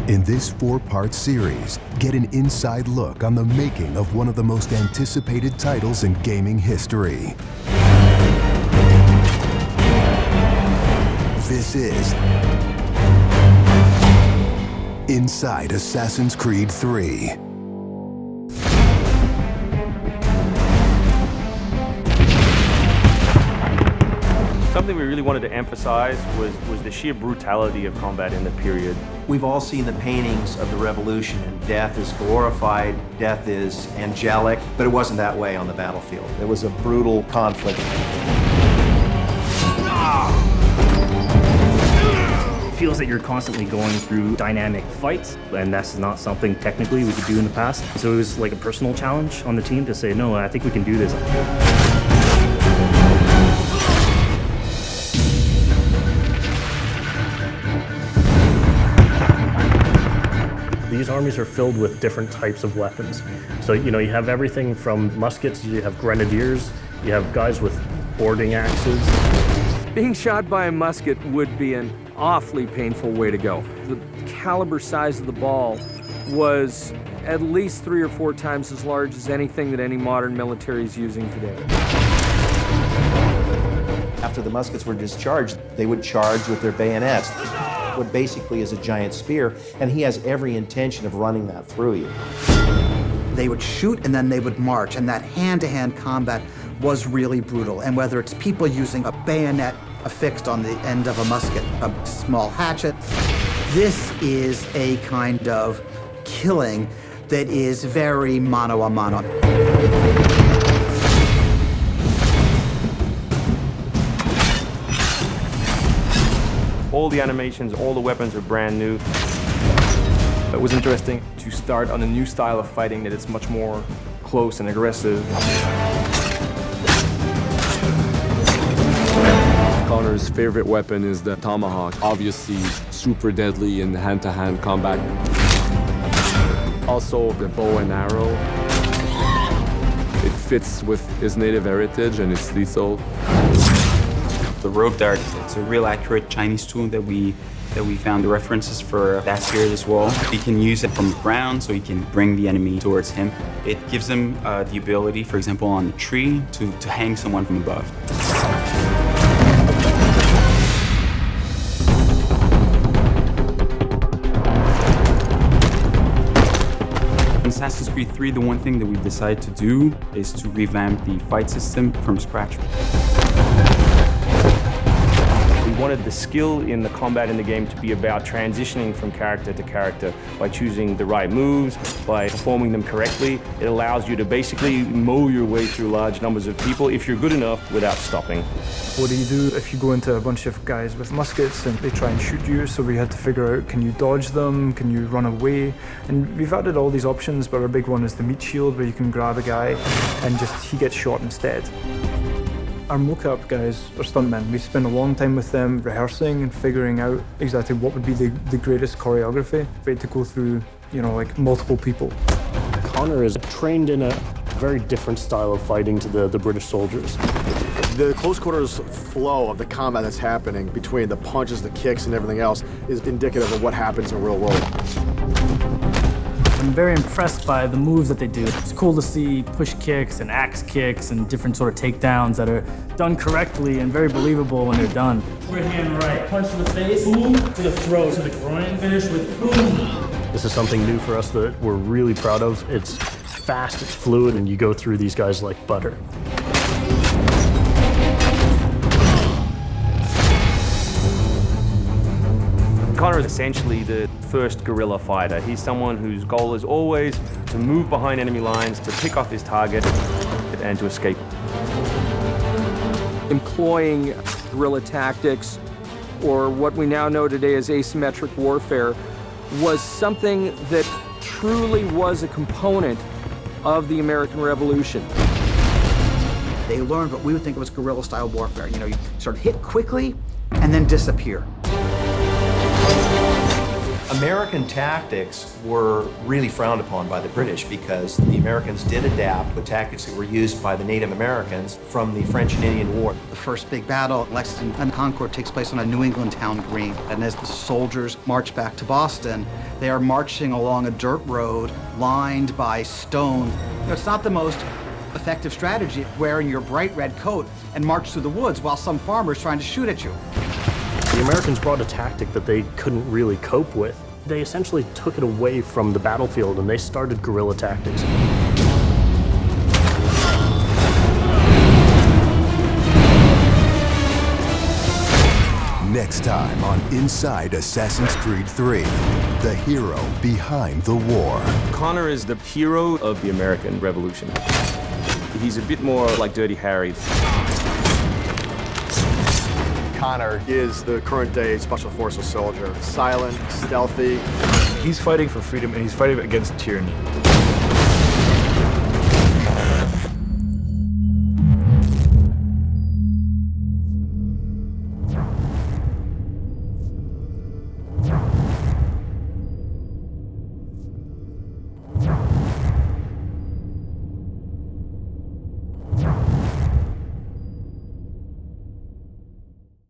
In this 4-part series, get an inside look on the making of one of the most anticipated titles in gaming history. This is Inside Assassin's Creed 3. Something we really wanted to emphasize was the sheer brutality of combat in the period. We've all seen the paintings of the Revolution, and death is glorified, death is angelic, but it wasn't that way on the battlefield. It was a brutal conflict. It feels that you're constantly going through dynamic fights, and that's not something technically we could do in the past. So it was like a personal challenge on the team to say, no, I think we can do this. These armies are filled with different types of weapons. So, you have everything from muskets, you have grenadiers, you have guys with boarding axes. Being shot by a musket would be an awfully painful way to go. The caliber size of the ball was at least 3 or 4 times as large as anything that any modern military is using today. After the muskets were discharged, they would charge with their bayonets. What basically is a giant spear, and he has every intention of running that through you. They would shoot and then they would march, and that hand-to-hand combat was really brutal. And whether it's people using a bayonet affixed on the end of a musket, a small hatchet, this is a kind of killing that is very mano a mano. All the animations, all the weapons are brand new. It was interesting to start on a new style of fighting that is much more close and aggressive. Connor's favorite weapon is the tomahawk, obviously super deadly in hand-to-hand combat. Also the bow and arrow. It fits with his native heritage and it's lethal. The rope dart, it's a real accurate Chinese tool that we found the references for that period as well. He can use it from the ground, so he can bring the enemy towards him. It gives him the ability, for example, on a tree, to hang someone from above. In Assassin's Creed 3, the one thing that we decided to do is to revamp the fight system from scratch. We wanted the skill in the combat in the game to be about transitioning from character to character by choosing the right moves, by performing them correctly. It allows you to basically mow your way through large numbers of people if you're good enough without stopping. What do you do if you go into a bunch of guys with muskets and they try and shoot you? So we had to figure out, can you dodge them? Can you run away? And we've added all these options, but our big one is the meat shield, where you can grab a guy and he gets shot instead. Our mocap guys are stuntmen. We spent a long time with them rehearsing and figuring out exactly what would be the greatest choreography. We had to go through, like multiple people. Connor is trained in a very different style of fighting to the British soldiers. The close quarters flow of the combat that's happening between the punches, the kicks, and everything else is indicative of what happens in the real world. I'm very impressed by the moves that they do. It's cool to see push kicks and axe kicks and different sort of takedowns that are done correctly and very believable when they're done. Right hand right, punch to the face, boom, to the throat, to the groin, finish with boom. This is something new for us that we're really proud of. It's fast, it's fluid, and you go through these guys like butter. Connor is essentially the first guerrilla fighter. He's someone whose goal is always to move behind enemy lines, to pick off his target, and to escape. Employing guerrilla tactics, or what we now know today as asymmetric warfare, was something that truly was a component of the American Revolution. They learned what we would think of as guerrilla-style warfare. You sort of hit quickly and then disappear. American tactics were really frowned upon by the British because the Americans did adapt the tactics that were used by the Native Americans from the French and Indian War. The first big battle at Lexington and Concord takes place on a New England town green. And as the soldiers march back to Boston, they are marching along a dirt road lined by stone. You know, it's not the most effective strategy wearing your bright red coat and march through the woods while some farmer's trying to shoot at you. The Americans brought a tactic that they couldn't really cope with. They essentially took it away from the battlefield and they started guerrilla tactics. Next time on Inside Assassin's Creed 3, the hero behind the war. Connor is the hero of the American Revolution. He's a bit more like Dirty Harry. Connor is the current-day Special Forces soldier. Silent, stealthy. He's fighting for freedom and he's fighting against tyranny.